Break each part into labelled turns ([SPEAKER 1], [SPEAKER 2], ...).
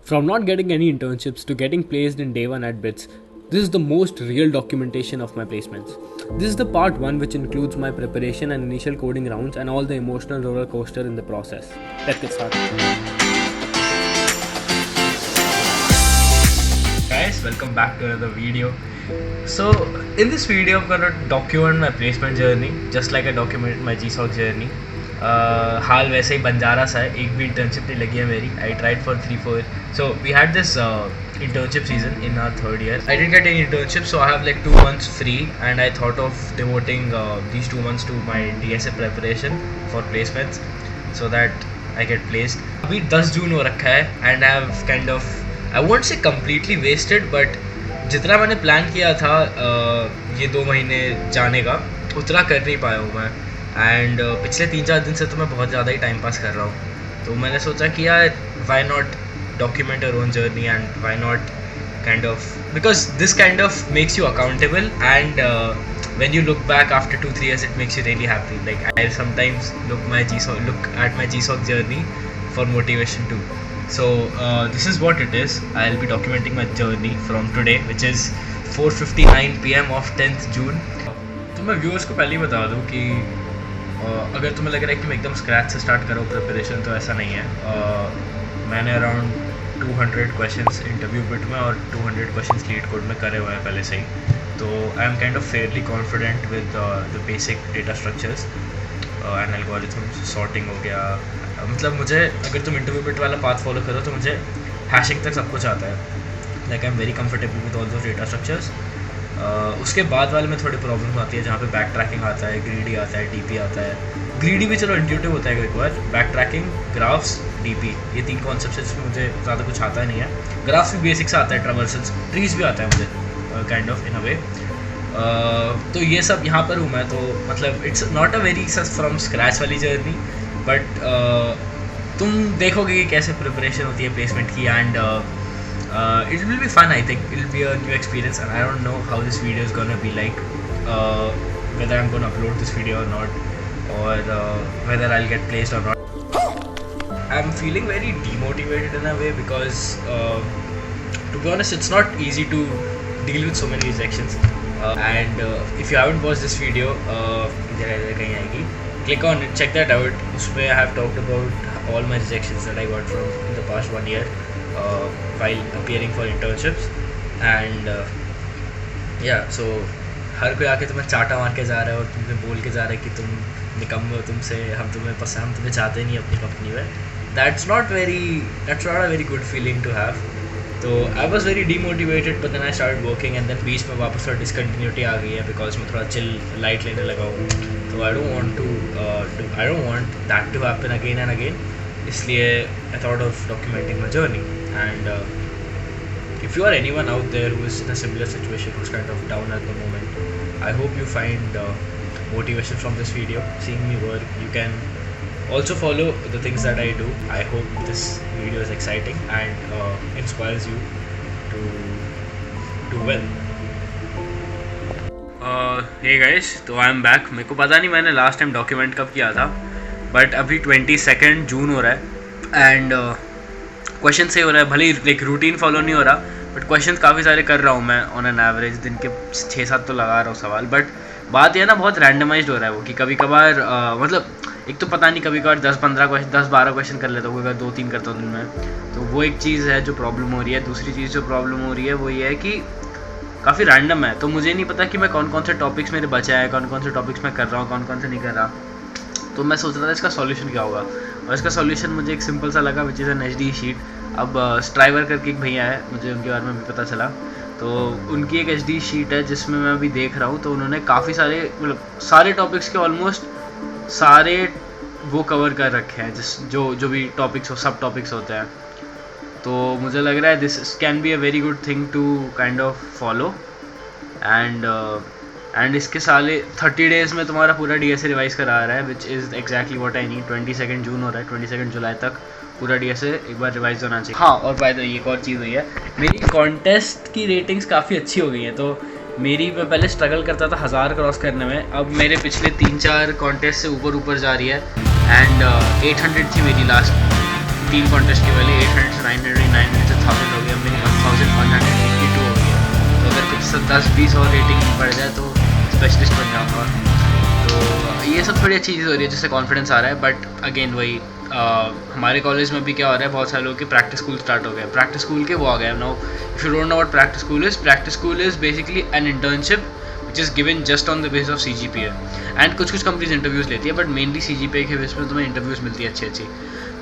[SPEAKER 1] From not getting any internships to getting placed in day one at BITS, this is the most real documentation of my placements. This is the part 1 which includes my preparation and initial coding rounds and all the emotional roller coaster in the process. Let's get started.
[SPEAKER 2] Guys, welcome back to another video. So in this video I'm gonna document my placement journey just like I documented my GSOC journey. हाल वैसे ही बंजारा सा है, एक भी internship नहीं लगी है मेरी. I tried for 3-4. So we had this internship season in our third year. I didn't get any internship, so I have like 2 months free, and I thought of devoting these 2 months to my DSA preparation for placements so that I get placed. अभी 10 जून हो रखा है and I have kind of, I won't say completely wasted, but जितना मैंने plan किया था ये 2 महीने जाने का उतना कर नहीं पाया हूँ मैं. एंड पिछले 3-4 दिन से तो मैं बहुत ज़्यादा ही टाइम पास कर रहा हूँ. तो मैंने सोचा कि यार why not document your own journey, and why not kind of, because this kind of makes you accountable, and when you look back after 2-3 years it makes you really happy. Like I sometimes look at my GSOC journey for motivation too. So this is what it is. I'll be documenting my journey from today, which is 4:59 PM of 10th June. तो मैं viewers को पहले ही बता दूँ कि अगर तुम्हें लग रहा है कि मैं एकदम स्क्रैच से स्टार्ट करूँ प्रिपरेशन, तो ऐसा नहीं है. मैंने अराउंड 200 क्वेश्चंस इंटरव्यू बिट में और 200 क्वेश्चंस लीड कोड में करे हुए हैं पहले से ही. तो I am kind of Fairlie confident with the basic data structures and algorithms. Sorting हो गया, मतलब मुझे अगर तुम इंटरव्यू बिट वाला पाथ फॉलो करो तो मुझे हैशिंग तक सब कुछ आता है. Like I am very comfortable with all those data structures. उसके बाद वाले में थोड़ी प्रॉब्लम आती है जहाँ पे बैक ट्रैकिंग आता है, ग्रीडी आता है, डीपी आता है. ग्रीडी भी चलो इंट्यूटिव होता है एक बार. बैक ट्रैकिंग, ग्राफ्स, डीपी, ये 3 कॉन्सेप्ट है जिसमें मुझे ज़्यादा कुछ आता नहीं है. ग्राफ्स भी बेसिक से आता है, ट्रावर्सल्स, ट्रीज भी आता है मुझे काइंड ऑफ इन अ वे. तो ये सब यहाँ पर हूँ मैं. तो मतलब it's not a very from scratch वाली जर्नी, बट तुम देखोगे कि कैसे प्रिपरेशन होती है प्लेसमेंट की. And it will be fun. I think it will be a new experience, and I don't know how this video is gonna be like, whether I'm gonna upload this video or not, or whether I'll get placed or not. I'm feeling very demotivated in a way because to be honest it's not easy to deal with so many rejections, and if you haven't watched this video, इधर कहीं आएगी, click on it, check that out. उसमें I have talked about all my rejections that I got from in the past 1 year while appearing for internships, and yeah, so हर कोई आके तुम्हें चाटा मार के जा रहा है और तुम्हें बोल के जा रहा है कि तुम निकम्मे हो, तुमसे हम तुम्हें चाहते नहीं अपनी कंपनी में. that's not a very good feeling to have. तो I was very demotivated, but then I started working, and then बीच में वापस थोड़ा discontinuity आ गई है because मैं थोड़ा chill light लेने लगा हूँ. तो I don't want that to happen again and again. इसलिए I thought of documenting my journey. And if you are anyone out there who is in a similar situation, who's kind of down at the moment, I hope you find motivation from this video, seeing me work. You can also follow the things that I do. I hope this video is exciting and inspires you to do well. Hey guys, तो I am back. मेरे को पता नहीं मैंने last time document कब किया था, but अभी 22 जून हो रहा है एंड क्वेश्चन से हो रहा है. भले ही लाइक रूटीन फॉलो नहीं हो रहा, बट क्वेश्चन काफ़ी सारे कर रहा हूँ मैं. ऑन एन एवरेज दिन के 6-7 तो लगा रहा हूँ सवाल. बट बात यह ना बहुत रैंडमाइज्ड हो रहा है वो, कि कभी कभार मतलब एक तो पता नहीं, कभी कभार 10-12 क्वेश्चन कर लेता हूँ, कभी 2-3 करता हूँ दिन में. तो वो एक चीज़ है जो प्रॉब्लम हो रही है. दूसरी चीज़ जो प्रॉब्लम हो रही है वो ये है कि काफ़ी रैंडम है. तो मुझे नहीं पता कि मैं कौन कौन से टॉपिक्स मेरे बचा है, कौन कौन से टॉपिक्स मैं कर रहा हूँ, कौन कौन से नहीं कर रहा. तो मैं सोच रहा था इसका सॉल्यूशन क्या होगा, और इसका सॉल्यूशन मुझे एक सिंपल सा लगा, which is an HD sheet. अब स्ट्राइवर करके एक भैया है, मुझे उनके बारे में भी पता चला. तो उनकी एक HD शीट है जिसमें मैं अभी देख रहा हूँ. तो उन्होंने काफ़ी सारे, मतलब सारे टॉपिक्स के ऑलमोस्ट सारे वो कवर कर रखे हैं, जो भी टॉपिक्स हो, सब टॉपिक्स होते हैं. तो मुझे लग रहा है this can be a very good thing to kind of follow. And इसके साले 30 डेज़ में तुम्हारा पूरा DSA रिवाइज करा रहा है, which is exactly what I need. 22 जून हो रहा है, 22 जुलाई तक पूरा DSA एक बार रिवाइज होना चाहिए. हाँ, और बाय द वे एक और चीज़ हुई है, मेरी कॉन्टेस्ट की रेटिंग्स काफ़ी अच्छी हो गई हैं. तो मैं पहले स्ट्रगल करता था 1000 क्रॉस करने में, अब मेरे पिछले 3-4 कॉन्टेस्ट से ऊपर जा रही है. एंड 800 थी मेरी लास्ट 3 कॉन्टेस्ट की वैल्यू. 800 से 900, 900 से 10-20 और रेटिंग बढ़ जाए तो स्पेशलिस्ट बन जाऊँगा। तो ये सब थोड़ी अच्छी चीज़ हो रही है जिससे कॉन्फिडेंस आ रहा है। बट अगेन वही हमारे कॉलेज में भी क्या हो रहा है, बहुत सारे लोगों के प्रैक्टिस स्कूल स्टार्ट हो गए। प्रैक्टिस स्कूल के वो आ गए now. If you don't know what practice school is basically an internship which is given just on the basis of CGPA and कुछ कंपनीज इंटरव्यूज़ लेती है, बट मेनली CGPA के base पर तुम्हें इंटरव्यूज़ मिलती है अच्छी।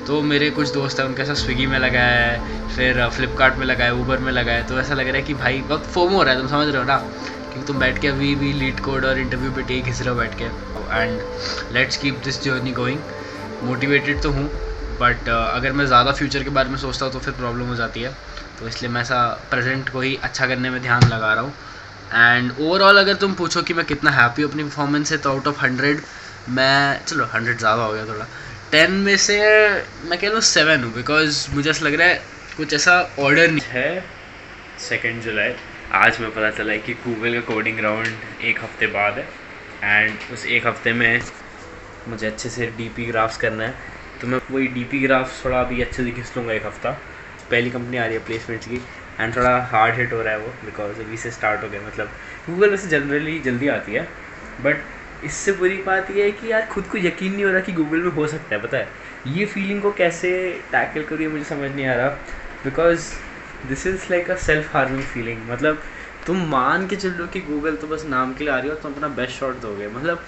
[SPEAKER 2] तो मेरे कुछ दोस्त हैं, उनके साथ स्विगी में लगा है, फिर फ्लिपकार्ट में लगा है, ऊबर में लगा है। तो ऐसा लग रहा है कि भाई बहुत फोमो हो रहा है, तुम समझ रहे हो ना, क्योंकि तुम बैठ के अभी भी लीड कोड और इंटरव्यू पे टेक घिस रहे हो बैठ के। And let's keep this journey going. Motivated तो हूँ, बट अगर मैं ज़्यादा फ्यूचर के बारे में सोचता हूँ तो फिर प्रॉब्लम हो जाती है। तो इसलिए मैं ऐसा प्रेजेंट को ही अच्छा करने में ध्यान लगा रहा हूँ। एंड ओवरऑल अगर तुम पूछो कि मैं कितना हैप्पी हूँ अपनी परफॉर्मेंस से, तो आउट ऑफ 100 मैं, चलो 100 ज़्यादा हो गया थोड़ा, 10 में से मैं कह लूँ 7 हूँ। बिकॉज मुझे ऐसा लग रहा है कुछ ऐसा ऑर्डर नहीं है। 2 जुलाई आज मैं पता चला है कि गूगल का कोडिंग राउंड 1 हफ्ते बाद है। एंड उस 1 हफ्ते में मुझे अच्छे से DP ग्राफ्स करना है। तो मैं वही DP ग्राफ्स थोड़ा अभी अच्छे से घिस लूँगा 1 हफ्ता। पहली कंपनी आ रही है प्लेसमेंट्स की, एंड थोड़ा हार्ड हिट हो रहा है वो, बिकॉज अभी से स्टार्ट हो गया। मतलब गूगल वैसे जनरली जल्दी आती है, बट इससे बुरी बात ये है कि यार खुद को यकीन नहीं हो रहा कि गूगल में हो सकता है। पता है ये फीलिंग को कैसे टैकल करूँ मुझे समझ नहीं आ रहा, because this is like a self harming feeling. मतलब तुम मान के चलो कि गूगल तो बस नाम के लिए आ रही हो, तुम अपना बेस्ट शॉट दोगे, मतलब,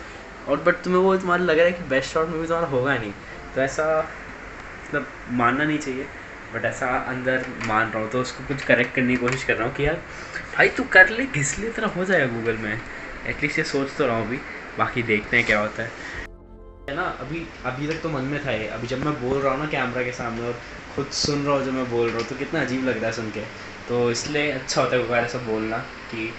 [SPEAKER 2] और बट तुम्हें वो तुम्हारा लग रहा है कि बेस्ट शॉट में भी तुम्हारा होगा नहीं। तो ऐसा मतलब मानना नहीं चाहिए, बट ऐसा अंदर मान रहा हूँ। तो उसको कुछ करेक्ट करने की कोशिश कर रहा हूँ कि यार भाई तू कर ले, घिस ले, तेरा हो जाएगा गूगल में। एटलीस्ट ये सोच तो रहा हूँ अभी, बाकी देखते हैं क्या होता है ना। अभी तक तो मन में था ये, अभी जब मैं बोल रहा हूँ ना कैमरा के सामने और खुद सुन रहा हूँ जब मैं बोल रहा हूँ, तो कितना अजीब लग रहा है सुन के। तो इसलिए अच्छा होता है एक बार ऐसा बोलना, कि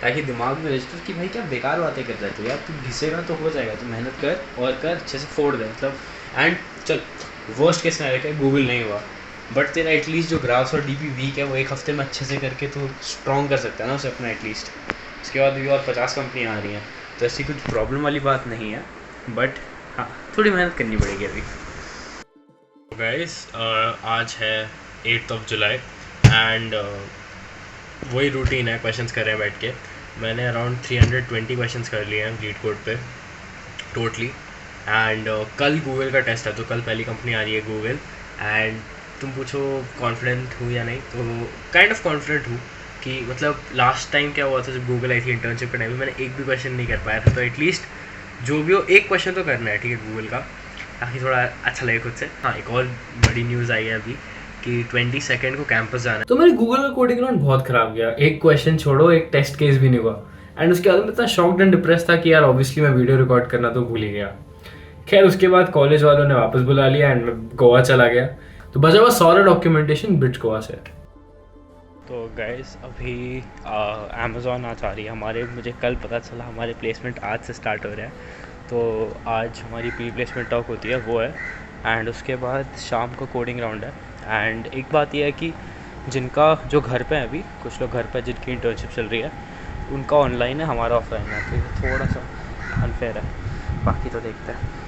[SPEAKER 2] ताकि दिमाग में रजिस्टर कि भाई क्या बेकार बातें कर रहे थे यार, तू घिसेगा तो हो जाएगा, तू मेहनत कर और कर, अच्छे से फोड़ दे। मतलब एंड चल वर्स्ट केस सिनेरियो क्या, गूगल नहीं हुआ, बट तेरा एटलीस्ट जो ग्राफ्स और DP वीक है वो 1 हफ्ते में अच्छे से करके तो स्ट्रॉन्ग कर सकता है ना उसे अपना एटलीस्ट। उसके बाद भी और 50 कंपनियाँ आ रही हैं, तो ऐसी कुछ प्रॉब्लम वाली बात नहीं है, बट हाँ थोड़ी मेहनत करनी पड़ेगी अभी। गाइस आज है 8 जुलाई एंड वही रूटीन है, क्वेश्चंस कर रहे हैं बैठ के। मैंने अराउंड 320 क्वेश्चंस कर लिए हैं लीड कोड पे टोटली। एंड कल गूगल का टेस्ट है, तो कल पहली कंपनी आ रही है गूगल। एंड तुम पूछो कॉन्फिडेंट हूँ या नहीं, तो काइंड ऑफ कॉन्फिडेंट हूँ कि मतलब लास्ट टाइम क्या हुआ था जब गूगल आई थी इंटर्नशिप के टाइम में, मैंने एक भी क्वेश्चन नहीं कर पाया था। तो एटलीस्ट जो भी हो एक क्वेश्चन तो करना है, ठीक है, गूगल का, ताकि थोड़ा अच्छा लगे खुद से। हाँ एक और बड़ी न्यूज़ आई है अभी कि 22 को कैंपस जाना है।
[SPEAKER 1] तो मेरे गूगल का कोडिंग राउंड बहुत खराब गया, एक क्वेश्चन छोड़ो, एक टेस्ट केस भी नहीं हुआ। एंड उसके बाद मैं इतना शॉक्ड एंड डिप्रेस था कि यार ऑब्वियसली मैं वीडियो रिकॉर्ड करना तो भूल ही गया। खैर उसके बाद कॉलेज वालों ने वापस बुला लिया एंड मैं गोवा चला गया, तो बचा हुआ सारा डॉक्यूमेंटेशन ब्रिज गोवा से। तो गाइस अभी अमेज़ॉन आज आ रही है हमारे, मुझे कल पता चला हमारे प्लेसमेंट आज से स्टार्ट हो रहा है। तो आज हमारी प्री प्लेसमेंट टॉक होती है वो है, एंड उसके बाद शाम को कोडिंग राउंड है। एंड एक बात यह है कि जिनका जो घर पे है, अभी कुछ लोग घर पे जिनकी इंटर्नशिप चल रही है उनका ऑनलाइन है, हमारा ऑफलाइन है, तो ये थोड़ा सा अनफेयर है, बाकी तो देखते हैं।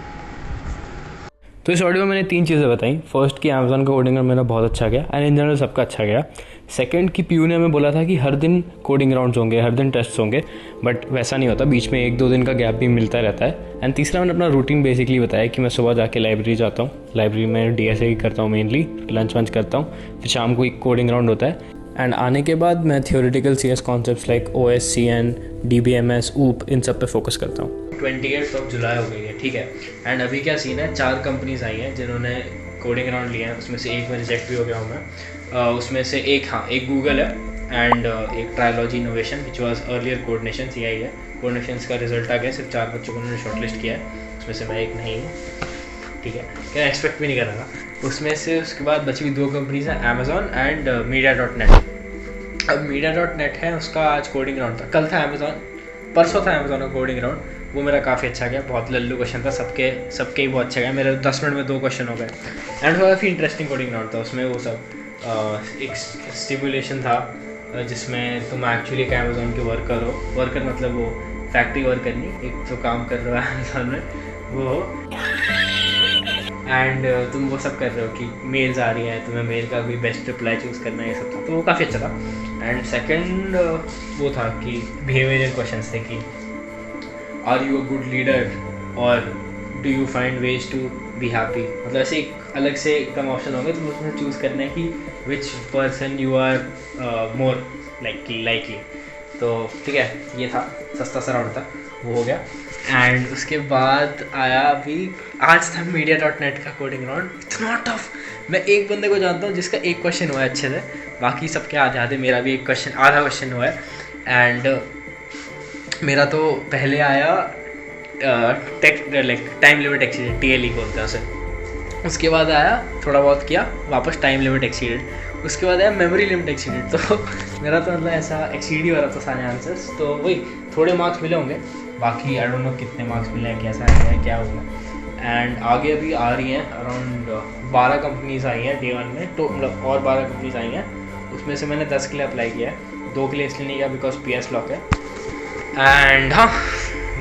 [SPEAKER 1] तो इस ऑडियो में मैंने 3 चीज़ें बताई। फर्स्ट कि अमेज़ॉन का कोडिंग राउंड मेरा बहुत अच्छा गया एंड इन जनरल सबका अच्छा गया। सेकंड कि पीयू ने हमें बोला था कि हर दिन कोडिंग राउंड्स होंगे, हर दिन टेस्ट होंगे, बट वैसा नहीं होता, बीच में 1-2 दिन का गैप भी मिलता रहता है। एंड तीसरा मैंने अपना रूटीन बेसिकली बताया कि मैं सुबह जाके लाइब्रेरी जाता हूँ, लाइब्रेरी में DSA करता हूँ मेनली, लंच वंच करता हूँ, फिर शाम को एक कोडिंग राउंड होता है। एंड आने के बाद मैं theoretical CS concepts like OS, CN, DBMS, OOP इन सब पे फोकस करता हूँ। 28 जुलाई हो गई है, ठीक है। एंड अभी क्या सीन है, 4 कंपनीज आई हैं जिन्होंने कोडिंग राउंड लिया है, उसमें से एक में रिजेक्ट भी हो गया हूँ मैं। उसमें से एक गूगल है एंड एक Trilogy Innovation which was earlier Codenation, CI है। कोडनेशन का रिजल्ट आ गया, सिर्फ 4 बच्चों को उन्होंने शॉर्टलिस्ट किया है, उसमें से मैं एक नहीं हूँ, ठीक है, क्या एक्सपेक्ट भी नहीं कर रहा था उसमें से। उसके बाद बची हुई 2 कंपनीज हैं, अमेज़ॉन एंड मीडिया.नेट। अब मीडिया.नेट है, उसका आज कोडिंग राउंड था, कल था अमेज़ॉन, परसों था अमेज़ॉन का कोडिंग राउंड, वो मेरा काफ़ी अच्छा गया, बहुत लल्लू क्वेश्चन था, सबके ही बहुत अच्छा गया, मेरे 10 मिनट में 2 क्वेश्चन हो गए। एंड काफ़ी इंटरेस्टिंग कोडिंग राउंड था, उसमें वो सब एक स्टिमुलेशन था जिसमें तुम एक्चुअली एक अमेज़ॉन के वर्कर मतलब वो फैक्ट्री वर्कर नहीं, एक जो काम कर रहा है अमेज़ॉन में वो, एंड तुम वो सब कर रहे हो कि मेल्स आ रही हैं, तुम्हें मेल का भी बेस्ट रिप्लाई चूज़ करना है, ये सब था, तो वो काफ़ी अच्छा था। एंड सेकेंड वो था कि बिहेवियरल क्वेश्चन थे कि are you a good leader और do you find ways to be happy, मतलब ऐसे एक अलग से कम ऑप्शन होंगे, तो उसमें चूज़ करना है कि which person you are more likely. तो ठीक है, ये था सस्ता सा राउंड था, वो हो गया। एंड उसके बाद आया अभी आज था media.net का कोडिंग राउंड। इतना टफ, मैं एक बंदे को जानता हूँ जिसका एक क्वेश्चन हुआ है अच्छे से, बाकी सबके आधे आधे, मेरा भी एक क्वेश्चन आधा क्वेश्चन हुआ है। एंड मेरा तो पहले आया टाइम लिमिट एक्सीडेड, TLE बोलते हैं उसे। उसके बाद आया थोड़ा बहुत किया, वापस टाइम लिमिट एक्सीडेड। उसके बाद आया मेमोरी लिमिट एक्सीडेड। तो मेरा तो मतलब ऐसा एक्सीड ही हो रहा था सारे आंसर्स, तो वही थोड़े मार्क्स मिले होंगे, बाकी आई डोंट नो कितने मार्क्स मिले हैं, कैसा है क्या होगा। एंड आगे अभी आ रही हैं अराउंड 12 कंपनीज़ आई हैं Day 1 में, तो मतलब और 12 कंपनीज़ आई हैं, उसमें से मैंने 10 के लिए अप्लाई किया है, 2 के लिए इसलिए नहीं किया बिकॉज PS लॉक है। एंड हाँ,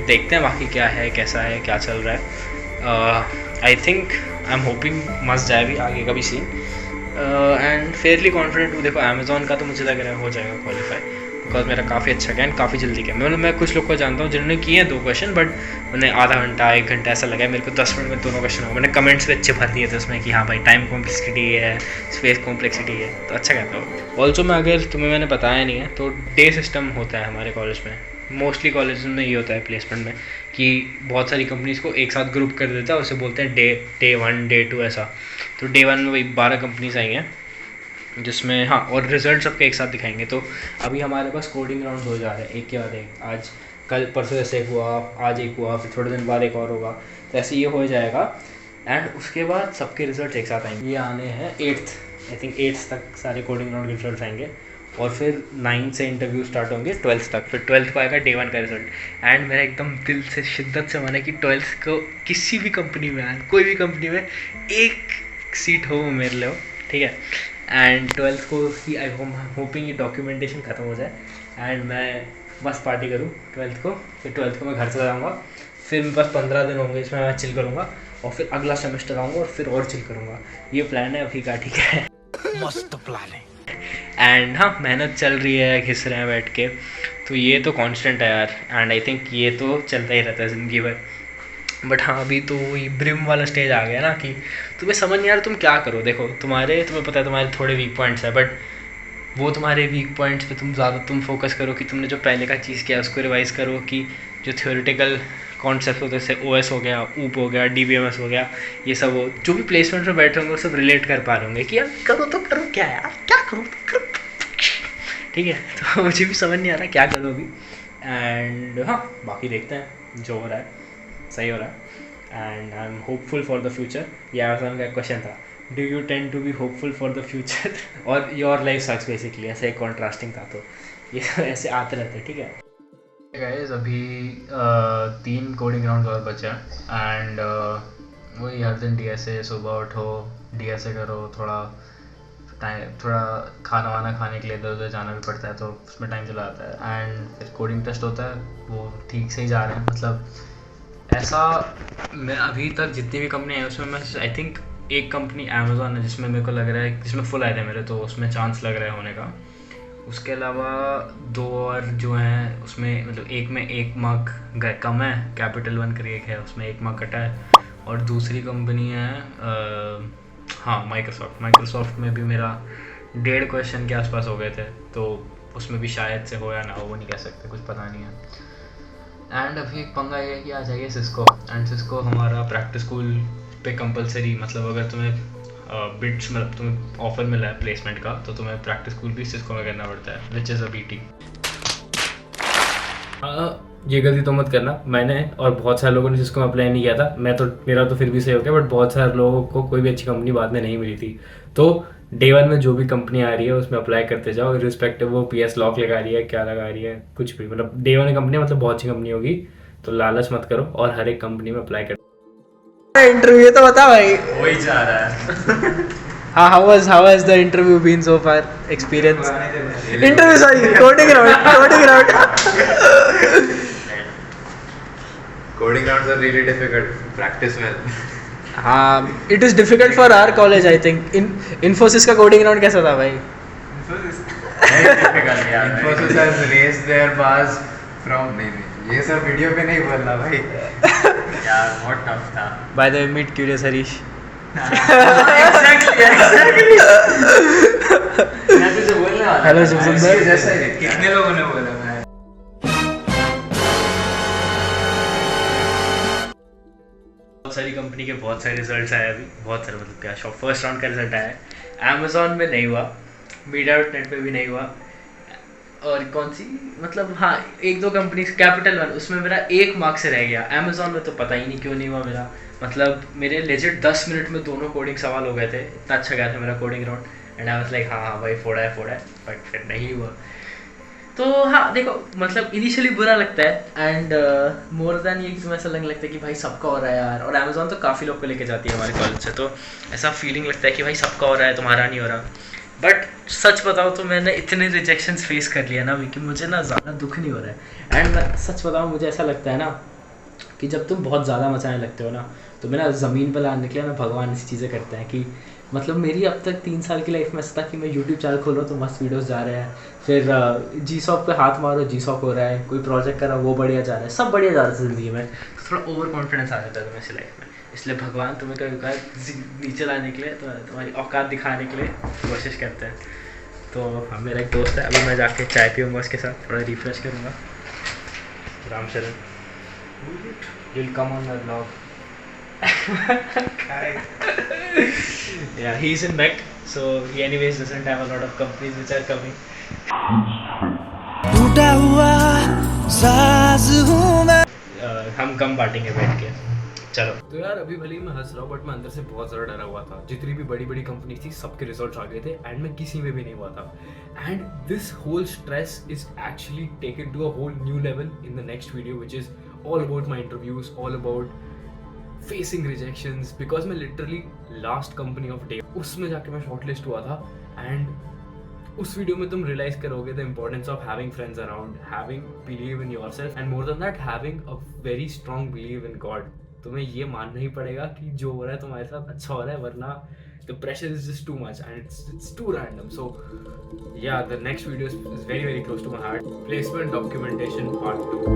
[SPEAKER 1] देखते हैं बाकी क्या है, कैसा है, क्या चल रहा है। I think I am hoping मस्त जाए भी आगे का भी सीन। एंड फेयरली कॉन्फिडेंट हूँ। देखो अमेज़ॉन का तो मुझे लग रहा है हो जाएगा क्वालिफाई, बिकॉज मेरा काफ़ी अच्छा गया एंड काफ़ी जल्दी गया। मतलब मैं कुछ लोग को जानता हूँ जिन्होंने किए हैं 2 क्वेश्चन, बट उन्हें आधा घंटा 1 घंटा ऐसा लगा है, मेरे को 10 मिनट में दोनों क्वेश्चन हो। मैंने कमेंट्स भी अच्छे भर दिए थे उसमें कि हाँ भाई टाइम कॉम्प्लेक्सिटी है, स्पेस कॉम्प्लेक्सिटी है, तो अच्छा कहता हूँ। ऑल्सो मैं अगर तुम्हें मैंने बताया नहीं है तो डे सिस्टम होता है हमारे कॉलेज में, मोस्टली कॉलेज में ये होता है प्लेसमेंट में कि बहुत सारी कंपनीज़ को एक साथ ग्रुप कर देता है, उसे बोलते हैं डे 1 डे 2 ऐसा। तो Day 1 में वही 12 कंपनीज़ आई हैं जिसमें हाँ, और रिजल्ट सबके एक साथ दिखाएंगे। तो अभी हमारे पास कोडिंग राउंड हो जा रहा है एक के बाद एक, आज कल परसों जैसे एक हुआ, आज एक हुआ, फिर थोड़े दिन बाद एक और होगा, तो ऐसे ये हो जाएगा। एंड उसके बाद सबके रिजल्ट एक साथ आएंगे। ये आने हैं 8th, आई थिंक 8th तक सारे कोडिंग राउंड के रिजल्ट आएंगे, और फिर 9 से इंटरव्यू स्टार्ट होंगे 12th तक, फिर 12th को आएगा Day 1 का रिजल्ट। एंड मेरा एकदम दिल से शिद्दत से माना कि 12th को किसी भी कंपनी में आए, कोई भी कंपनी में एक सीट हो वो मेरे लिए हो, ठीक है। एंड 12th को ही आई होपिंग ये डॉक्यूमेंटेशन ख़त्म हो जाए एंड मैं मस्त पार्टी करूँ 12th को। फिर 12th को मैं घर से जाऊँगा, फिर बस 15 दिन होंगे इसमें मैं चिल करूँगा, और फिर अगला सेमेस्टर आऊँगा और फिर और चिल करूँगा। ये प्लान है अभी का, ठीक है।
[SPEAKER 3] मस्त प्लान है।
[SPEAKER 1] एंड हाँ, मेहनत चल रही है, घिस रहे हैं बैठ के, तो ये तो कांस्टेंट है यार। एंड आई थिंक ये तो चलता ही रहता है ज़िंदगी भर। बट हाँ, अभी तो वही ब्रिम वाला स्टेज आ गया ना कि तुम्हें समझ नहीं आ रहा तुम क्या करो। देखो तुम्हें पता है तुम्हारे थोड़े वीक पॉइंट्स हैं, बट वो तुम्हारे वीक पॉइंट्स पे तुम फोकस करो कि तुमने जो पहले का चीज़ किया उसको रिवाइज करो, कि जो थ्योरेटिकल कॉन्सेप्ट होते हैं जैसे OS हो गया, ऊप हो गया, DBMS हो गया, ये सब हो, जो भी प्लेसमेंट में बैठे होंगे वो सब रिलेट कर पा रहे होंगे कि यार करो तो करो, क्या यार क्या करो तो करो, ठीक है। तो मुझे भी समझ नहीं आ रहा क्या करो अभी। एंड हाँ, बाकी देखते हैं जो हो रहा है सही हो रहा है। And I am hopeful for the future. ये अमेज़ॉन का क्वेश्चन था, do you tend to be hopeful for the future और योर लाइफ सक्स, बेसिकली ऐसे एक कॉन्ट्रास्टिंग था, तो ये ऐसे आते रहते, ठीक है। गाइस अभी 3 कोडिंग राउंड और बचे हैं। एंड वही हर दिन DSA, सुबह उठो DSA करो, थोड़ा खाना वाना खाने के लिए इधर उधर जाना भी पड़ता है, तो उसमें टाइम चला जाता है। एंड फिर कोडिंग टेस्ट होता है, वो ठीक से ही जा रहे हैं। मतलब ऐसा मैं अभी तक जितनी भी कंपनी है उसमें मैं आई थिंक एक कंपनी अमेज़ॉन है जिसमें मेरे को लग रहा है, जिसमें फुल आए थे मेरे, तो उसमें चांस लग रहा है होने का। उसके अलावा 2 और जो हैं उसमें मतलब एक में 1 मार्क कम है, कैपिटल 1 करके एक है उसमें 1 मार्क कटा है, और दूसरी कंपनी है हाँ माइक्रोसॉफ्ट में भी मेरा 1.5 क्वेश्चन के आसपास हो गए थे, तो उसमें भी शायद से हो या ना हो, वो नहीं कह सकते, कुछ पता नहीं है। एंड अभी एक पंगा ये है कि आ जाइए सिस्को, एंड सिस्को हमारा प्रैक्टिस स्कूल पे कंपलसरी, मतलब अगर तुम्हें बिट्स मतलब तुम्हें ऑफर मिला है प्लेसमेंट का, तो तुम्हें प्रैक्टिस स्कूल भी सिस्को में करना पड़ता है, विच इज़ अ BT। ये गलती तो मत करना, मैंने और बहुत सारे लोगों ने सिस्को में अप्लाई नहीं किया था, मेरा तो फिर भी सही हो गया, बट बहुत सारे लोगों को कोई भी अच्छी कंपनी बाद में नहीं मिली थी। तो Day 1 में जो भी कंपनी आ रही है उसमें अप्लाई करते जाओ, रिस्पेक्टिव वो PS लॉक लगा रही है क्या लगा रही है, कुछ भी, मतलब Day 1 कंपनी मतलब बहुत अच्छी कंपनी होगी, तो लालच मत करो और हर एक कंपनी में अप्लाई करो। इंटरव्यू तो बता भाई,
[SPEAKER 2] वही जा रहा है।
[SPEAKER 1] हाँ, how has the interview been so far? Experience? Interview, sorry, coding round.
[SPEAKER 4] Coding rounds are really difficult. Practice well.
[SPEAKER 1] हाँ, it is difficult for our college I think. Infosys का कोडिंग राउंड कैसा था भाई?
[SPEAKER 3] Infosys has raised their bars from नहीं ये सब video पे नहीं बोलना भाई.
[SPEAKER 2] यार बहुत टफ था.
[SPEAKER 1] By the way meet curious Harish.
[SPEAKER 2] Exactly मैं तुझे बोलने वाला.
[SPEAKER 1] हेलो शुभसुंदर.
[SPEAKER 3] जैसा ही
[SPEAKER 2] कितने लोगों ने बोला मैं. बहुत सारी कंपनी के बहुत सारे रिजल्ट्स आए अभी. बहुत सारे मतलब क्या शॉप फर्स्ट राउंड का रिजल्ट आया है. अमेजोन में नहीं हुआ, मीडिया.नेट पे भी नहीं हुआ, और कौन सी मतलब हाँ एक दो कंपनी कैपिटल वन उसमें मेरा 1 मार्क से रह गया. अमेजोन में तो पता ही नहीं क्यों नहीं हुआ मेरा. मतलब मेरे लेजिट 10 मिनट में दोनों कोडिंग सवाल हो गए थे. इतना अच्छा गया था मेरा coding round. And I was like हाँ हाँ भाई फोड़ा है. बट फिर नहीं हुआ. तो हाँ देखो मतलब इनिशियली बुरा लगता है. एंड मोर देन ये तुम्हें ऐसा लगने लगता है कि भाई सबका हो रहा है यार. और अमेजोन तो काफ़ी लोग को लेके जाती है हमारे कॉलेज से. तो ऐसा फीलिंग लगता है कि भाई सबका हो रहा है तुम्हारा नहीं हो रहा. बट सच बताओ तो मैंने इतने रिजेक्शंस फेस कर लिया ना अभी कि मुझे ना ज़्यादा दुख नहीं हो रहा है. एंड मैं सच बताऊँ मुझे ऐसा लगता है ना कि जब तुम बहुत ज़्यादा मचाने लगते हो ना तो मैं ना ज़मीन पर लाने के लिए ना भगवान ऐसी चीज़ें करते हैं कि मतलब मेरी अब तक 3 साल की लाइफ में ऐसा था कि मैं यूट्यूब चैनल खोल रहा हूँ तो मस्त वीडियोस जा रहे हैं. फिर जी सॉफ्ट पे हाथ मारो जी सॉफ्ट हो रहा है. कोई प्रोजेक्ट करा वो बढ़िया जा रहा है. सब बढ़िया जा रहा है ज़िंदगी में. तो थोड़ा ओवर कॉन्फिडेंस आ जाता है तुम्हें इस लाइफ में. इसलिए भगवान तुम्हें कभी कभी नीचे लाने के लिए तो तुम्हारी औकात दिखाने के लिए कोशिश करते हैं. तो हाँ मेरा एक दोस्त है. अभी मैं जाके चाय पीऊँगा उसके साथ. थोड़ा रिफ्रेश करूँगा. Ramcharan will come on my blog. Yeah, he's in Beck, so he anyways doesn't have a lot of companies which are coming.
[SPEAKER 4] टूटा हुआ साज हूँ मैं.
[SPEAKER 2] हम कम बांटेंगे बैठ के. चलो.
[SPEAKER 1] तो यार अभी भले ही मैं हंस रहा हूँ बट मैं अंदर से बहुत ज़्यादा डरा हुआ था. जितनी भी बड़ी बड़ी कंपनी थी सबके रिजल्ट्स आ गए थे एंड मैं किसी में भी नहीं हुआ था. And this whole stress is actually taken to a whole new level in the next video which is all about my interviews, all about facing rejections. Because मैं literally last company of day उसमें जाके मैं shortlist हुआ था. And उस video में तुम realise करोगे the importance of having friends around, having believe in yourself and more than that having a very strong believe in God. तुम्हें ये मानना ही पड़ेगा कि जो हो रहा है तुम्हारे साथ अच्छा हो रहा है, वरना the pressure is just too much and it's too random. So yeah the next video is very very close to my heart. Placement documentation part 2.